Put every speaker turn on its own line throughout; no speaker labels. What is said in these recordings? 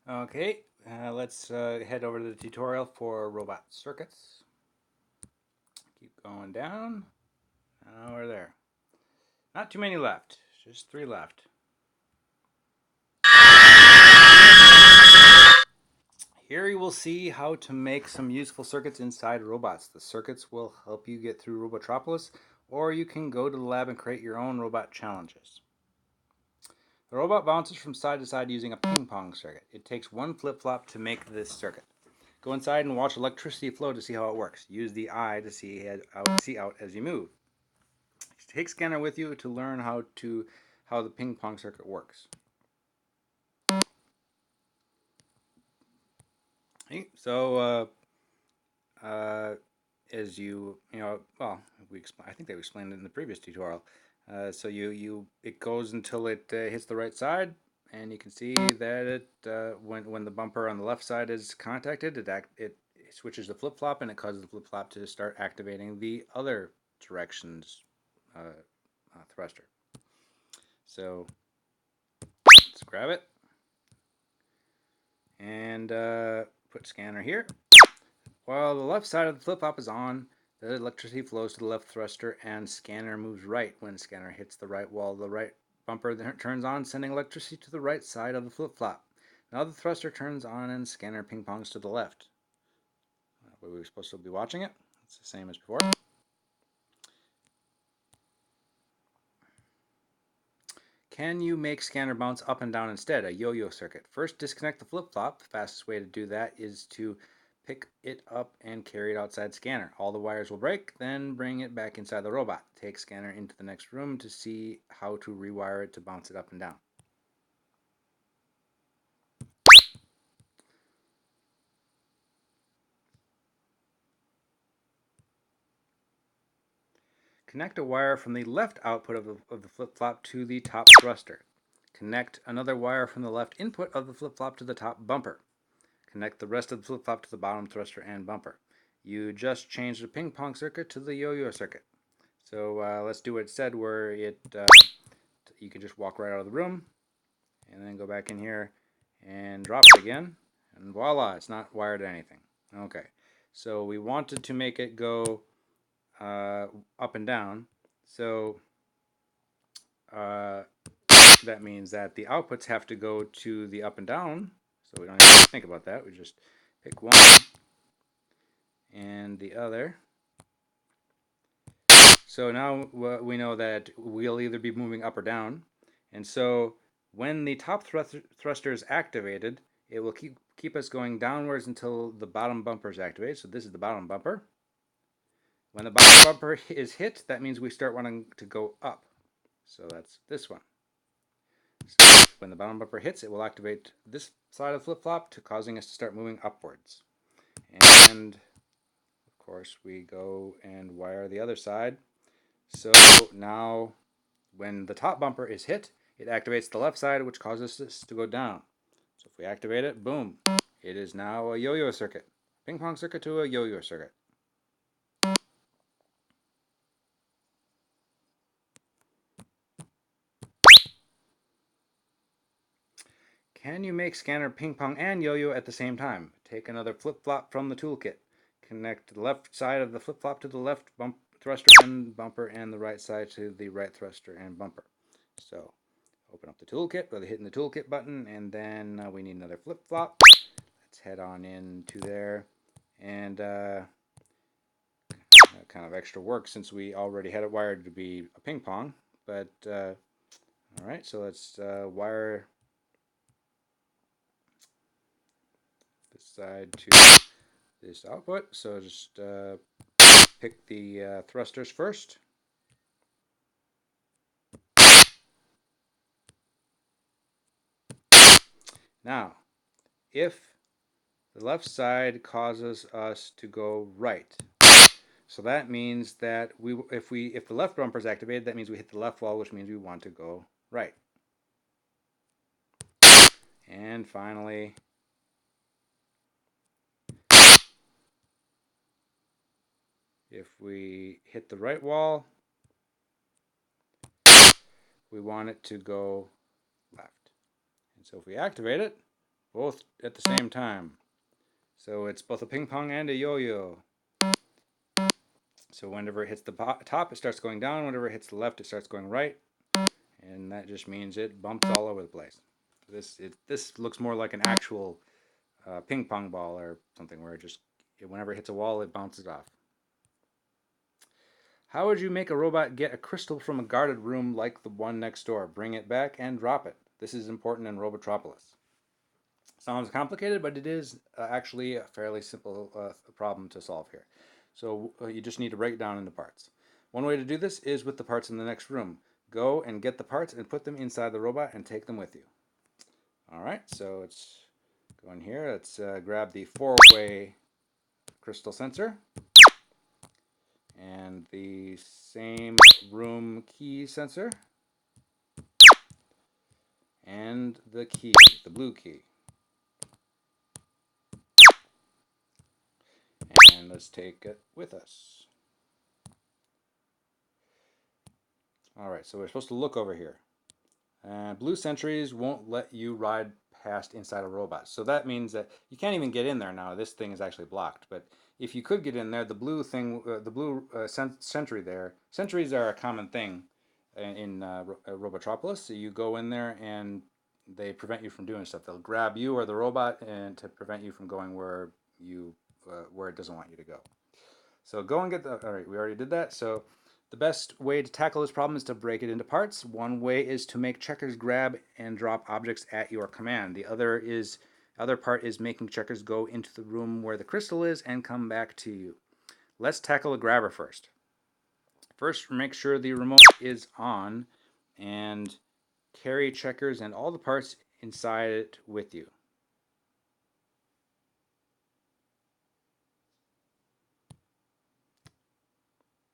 Okay, let's head over to the tutorial for robot circuits. Keep going down. Now we're there. Not too many left, just 3 left. Here you will see how to make some useful circuits inside robots. The circuits will help you get through Robotropolis, or you can go to the lab and create your own robot challenges. The robot bounces from side to side using a ping pong circuit. It takes one flip-flop to make this circuit. Go inside and watch electricity flow to see how it works. Use the eye to see out as you move. Take scanner with you to learn how the ping pong circuit works. Okay, so as well, I think they explained it in the previous tutorial. So it goes until it hits the right side, and you can see that when the bumper on the left side is contacted, it switches the flip flop, and it causes the flip flop to start activating the other direction's thruster. So let's grab it and put scanner here. While the left side of the flip-flop is on, the electricity flows to the left thruster and scanner moves right. When scanner hits the right wall, the right bumper turns on, sending electricity to the right side of the flip-flop. Now the thruster turns on and scanner ping-pongs to the left. We were supposed to be watching it. It's the same as before. Can you make scanner bounce up and down instead? A yo-yo circuit. First, disconnect the flip-flop. The fastest way to do that is to pick it up and carry it outside scanner. All the wires will break, then bring it back inside the robot. Take scanner into the next room to see how to rewire it to bounce it up and down. Connect a wire from the left output of the flip-flop to the top thruster. Connect another wire from the left input of the flip-flop to the top bumper. Connect the rest of the flip-flop to the bottom thruster and bumper. You just changed the ping pong circuit to the yo-yo circuit. So let's do what it said, where you can just walk right out of the room and then go back in here and drop it again, and voila, it's not wired to anything. Okay, so we wanted to make it go up and down, so that means that the outputs have to go to the up and down, so we don't have to think about that. We just pick one and the other. So now we know that we'll either be moving up or down, and so when the top thruster is activated, it will keep us going downwards until the bottom bumper is activated. So this is the bottom bumper. When the bottom bumper is hit, that means we start wanting to go up. So that's this one. So when the bottom bumper hits, it will activate this side of the flip-flop, causing us to start moving upwards. And of course, we go and wire the other side. So now when the top bumper is hit, it activates the left side, which causes this to go down. So if we activate it, boom, it is now a yo-yo circuit. Ping pong circuit to a yo-yo circuit. Can you make scanner, ping pong, and yo-yo at the same time? Take another flip-flop from the toolkit. Connect the left side of the flip-flop to the left thruster and bumper, and the right side to the right thruster and bumper. So open up the toolkit by hitting the toolkit button, and then we need another flip-flop. Let's head on into there, and kind of extra work since we already had it wired to be a ping pong. But all right, so let's wire this side to this output. So just pick the thrusters first. Now, if the left side causes us to go right, so that means that if the left bumper is activated, that means we hit the left wall, which means we want to go right. And finally, if we hit the right wall, we want it to go left. And so if we activate it, both at the same time. So it's both a ping pong and a yo-yo. So whenever it hits the top, it starts going down. Whenever it hits the left, it starts going right. And that just means it bumps all over the place. This looks more like an actual ping pong ball or something where whenever it hits a wall, it bounces off. How would you make a robot get a crystal from a guarded room like the one next door? Bring it back and drop it. This is important in Robotropolis. Sounds complicated, but it is actually a fairly simple problem to solve here. So you just need to break it down into parts. One way to do this is with the parts in the next room. Go and get the parts and put them inside the robot and take them with you. All right, so let's go in here. Let's grab the four-way crystal sensor and the same room key sensor and the key, the blue key. And let's take it with us. All right, so we're supposed to look over here. Blue sentries won't let you ride past inside a robot. So that means that you can't even get in there now. This thing is actually blocked. But if you could get in there, the blue thing, sentry there, sentries are a common thing in Robotropolis. So you go in there and they prevent you from doing stuff. They'll grab you or the robot and to prevent you from going where it doesn't want you to go. So go and get the. All right, we already did that. So the best way to tackle this problem is to break it into parts. One way is to make checkers grab and drop objects at your command. The other part is making checkers go into the room where the crystal is and come back to you. Let's tackle the grabber first. First, make sure the remote is on and carry checkers and all the parts inside it with you.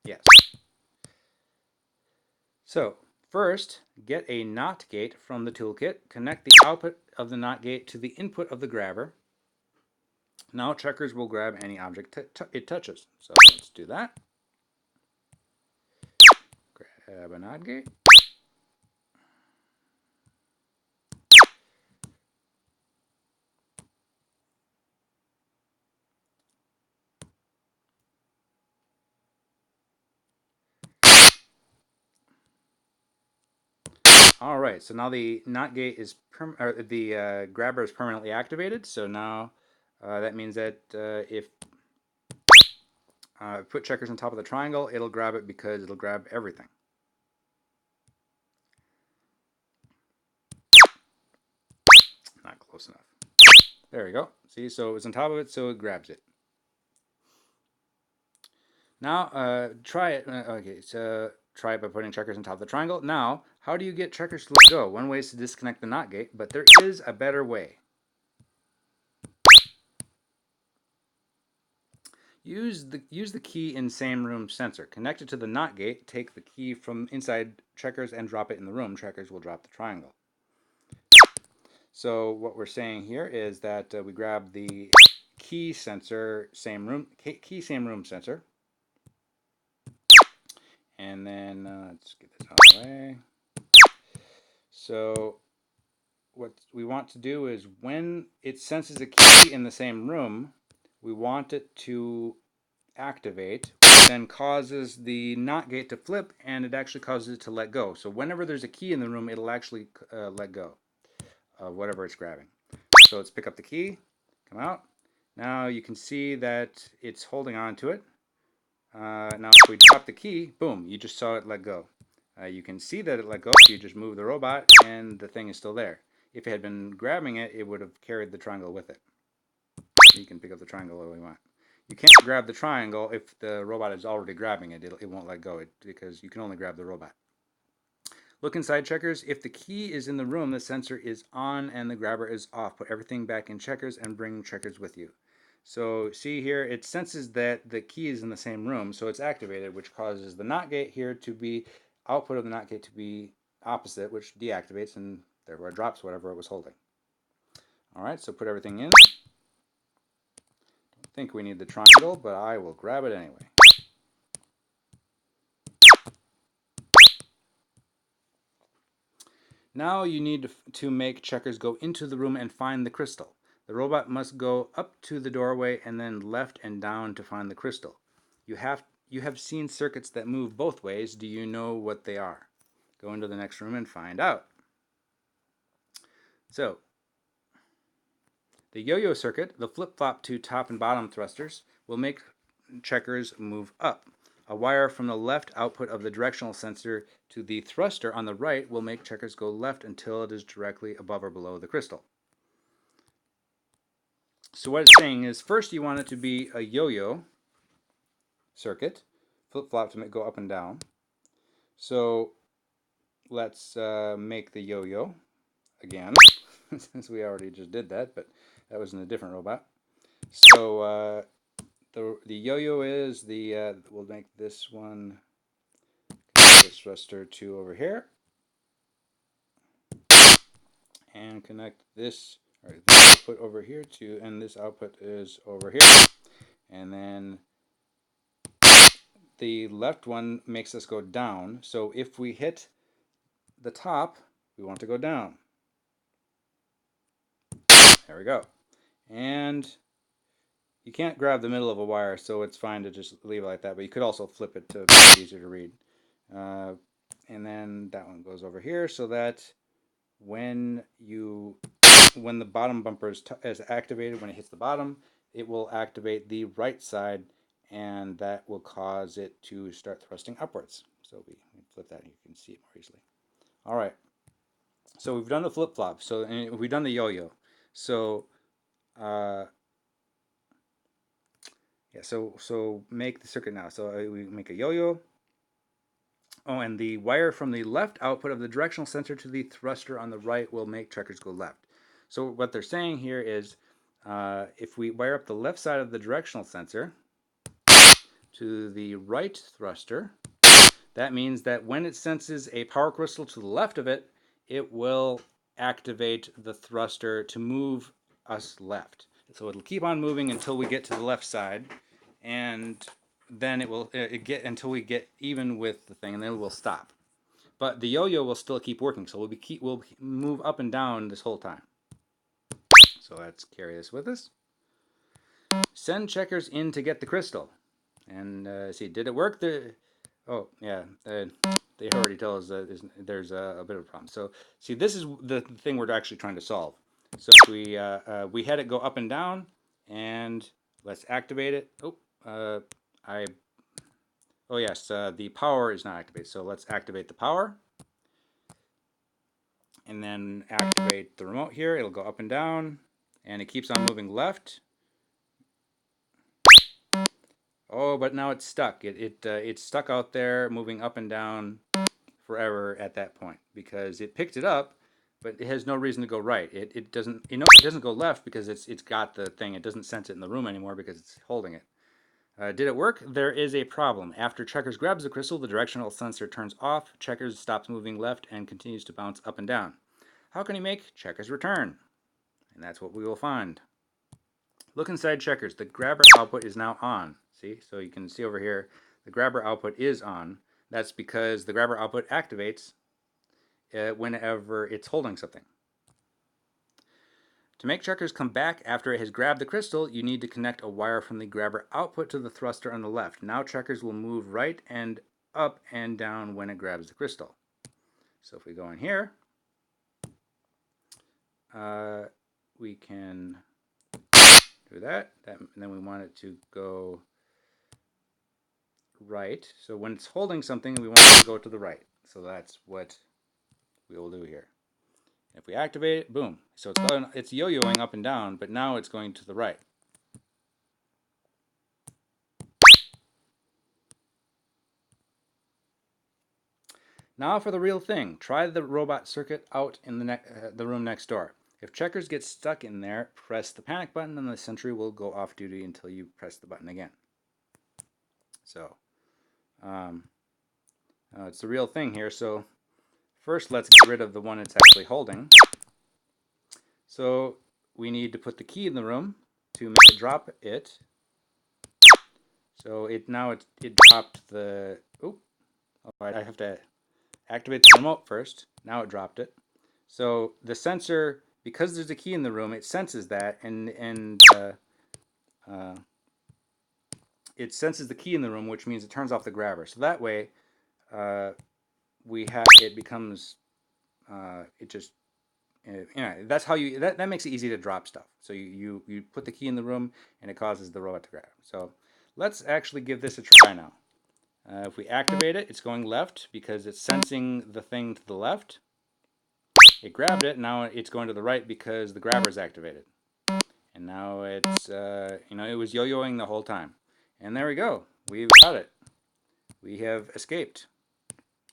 Yes. So, first, get a NOT gate from the toolkit. Connect the output of the NOT gate to the input of the grabber. Now checkers will grab any object it touches. So let's do that. Grab a NOT gate. All right, so now the NOT gate is the grabber is permanently activated. So now that means that if put checkers on top of the triangle, it'll grab it because it'll grab everything. Not close enough. There we go. See, so it was on top of it, so it grabs it. Now try it. Okay, so try it by putting checkers on top of the triangle. Now, how do you get checkers to let go? One way is to disconnect the NOT gate, but there is a better way. Use the key in same room sensor. Connect it to the NOT gate. Take the key from inside checkers and drop it in the room. Checkers will drop the triangle. So what we're saying here is that we grab the key sensor, same room sensor, and then let's get this out of the way. So what we want to do is when it senses a key in the same room, we want it to activate, which then causes the NOT gate to flip, and it actually causes it to let go. So whenever there's a key in the room, it'll actually let go of whatever it's grabbing. So let's pick up the key, come out. Now you can see that it's holding on to it. Now if we drop the key, boom, you just saw it let go. You can see that it let go, so you just move the robot and the thing is still there. If it had been grabbing it, it would have carried the triangle with it. You can pick up the triangle if we want. You can't grab the triangle if the robot is already grabbing it. It won't let go because you can only grab the robot. Look inside checkers. If the key is in the room, the sensor is on and the grabber is off. Put everything back in checkers and bring checkers with you. So see here, it senses that the key is in the same room, so it's activated, which causes the NOT gate here to be, output of the NOT gate to be opposite, which deactivates and therefore drops whatever it was holding. All right, so put everything in. Don't think we need the triangle, but I will grab it anyway. Now you need to make Checkers go into the room and find the crystal. The robot must go up to the doorway and then left and down to find the crystal. You have seen circuits that move both ways. Do you know what they are? Go into the next room and find out. So, the yo-yo circuit, the flip-flop to top and bottom thrusters, will make Checkers move up. A wire from the left output of the directional sensor to the thruster on the right will make Checkers go left until it is directly above or below the crystal. So what it's saying is, first you want it to be a yo-yo circuit, flip-flop to go up and down. So let's make the yo-yo again, since we already just did that, but that was in a different robot. So the yo-yo is we'll make this one, this thruster to over here, and connect this, or this output over here to, and this output is over here. And then the left one makes us go down. So if we hit the top, we want to go down. There we go. And you can't grab the middle of a wire, so it's fine to just leave it like that, but you could also flip it to make it easier to read. And then that one goes over here, so that when the bottom bumper is activated, when it hits the bottom, it will activate the right side, and that will cause it to start thrusting upwards. So we flip that and you can see it more easily. All right. So we've done the flip-flop. So we've done the yo-yo. So yeah, so make the circuit now. So we make a yo-yo. Oh, and the wire from the left output of the directional sensor to the thruster on the right will make Checkers go left. So what they're saying here is, if we wire up the left side of the directional sensor to the right thruster, that means that when it senses a power crystal to the left of it, it will activate the thruster to move us left. So it'll keep on moving until we get to the left side, and then it will get until we get even with the thing, and then it will stop. But the yo-yo will still keep working, so we'll move up and down this whole time. So let's carry this with us. Send Checkers in to get the crystal. And see, did it work? Oh, yeah, they already tell us that there's a bit of a problem. So see, this is the thing we're actually trying to solve. So we had it go up and down, and let's activate it. Oh yes, the power is not activated. So let's activate the power, and then activate the remote here. It'll go up and down, and it keeps on moving left. Oh, but now it's stuck. It's stuck out there, moving up and down forever at that point, because it picked it up, but it has no reason to go right. It doesn't, it doesn't go left because it's got the thing. It doesn't sense it in the room anymore because it's holding it. Did it work? There is a problem. After Checkers grabs the crystal, the directional sensor turns off. Checkers stops moving left and continues to bounce up and down. How can he make Checkers return? And that's what we will find. Look inside Checkers. The grabber output is now on. See? So you can see over here, the grabber output is on. That's because the grabber output activates whenever it's holding something. To make Checkers come back after it has grabbed the crystal, you need to connect a wire from the grabber output to the thruster on the left. Now Checkers will move right and up and down when it grabs the crystal. So if we go in here, we can do that, and then we want it to go right. So when it's holding something, we want it to go to the right. So that's what we will do here. If we activate it, boom. So it's yo-yoing up and down, but now it's going to the right. Now for the real thing. Try the robot circuit out in the room next door. If Checkers gets stuck in there, press the panic button and the sentry will go off duty until you press the button again. So, it's the real thing here. So first let's get rid of the one it's actually holding. So we need to put the key in the room to make it drop it. So it dropped the, I have to activate the remote first. Now it dropped it. So the sensor, because there's a key in the room, it senses that, and uh, it senses the key in the room, which means it turns off the grabber. So that way, uh, we have it becomes it just that's how you that makes it easy to drop stuff. So you put the key in the room and it causes the robot to grab. So let's actually give this a try now. If we activate it, it's going left because it's sensing the thing to the left. It grabbed it. Now it's going to the right because the grabber is activated. And now it's it was yo-yoing the whole time. And there we go. We've got it. We have escaped.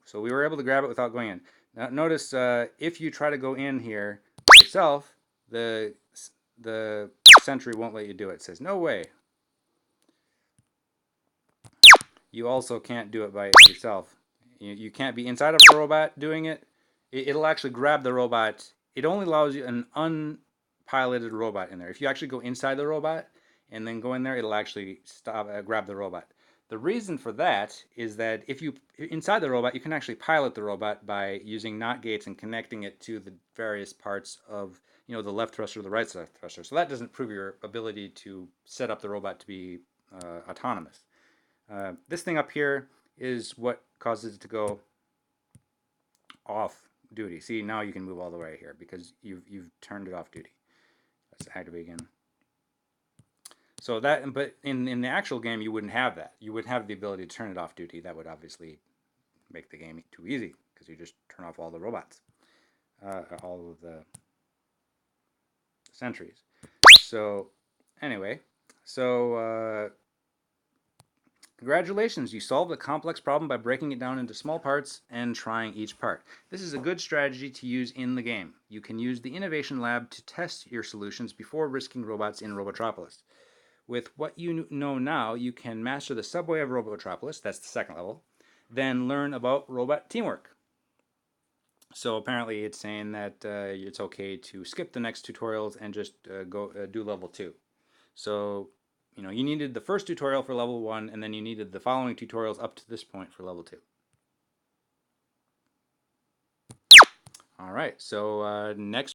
So we were able to grab it without going in. Now notice if you try to go in here yourself, the sentry won't let you do it. It says no way. You also can't do it by yourself. You can't be inside of a robot doing it. It'll actually grab the robot. It only allows you an unpiloted robot in there. If you actually go inside the robot and then go in there, it'll actually grab the robot. The reason for that is that if you inside the robot, you can actually pilot the robot by using NOT gates and connecting it to the various parts of the left thruster or the right thruster. So that doesn't prove your ability to set up the robot to be autonomous. This thing up here is what causes it to go off duty. See, now you can move all the way here because you've turned it off duty. Let's activate again. So that, but in the actual game, you wouldn't have that. You would have the ability to turn it off duty. That would obviously make the game too easy because you just turn off all the robots, all of the sentries. So anyway, so congratulations, you solved a complex problem by breaking it down into small parts and trying each part. This is a good strategy to use in the game. You can use the Innovation Lab to test your solutions before risking robots in Robotropolis. With what you know now, you can master the subway of Robotropolis, that's the second level, then learn about robot teamwork. So apparently it's saying that it's okay to skip the next tutorials and just go do level 2. So you needed the first tutorial for level 1, and then you needed the following tutorials up to this point for level 2. All right, so next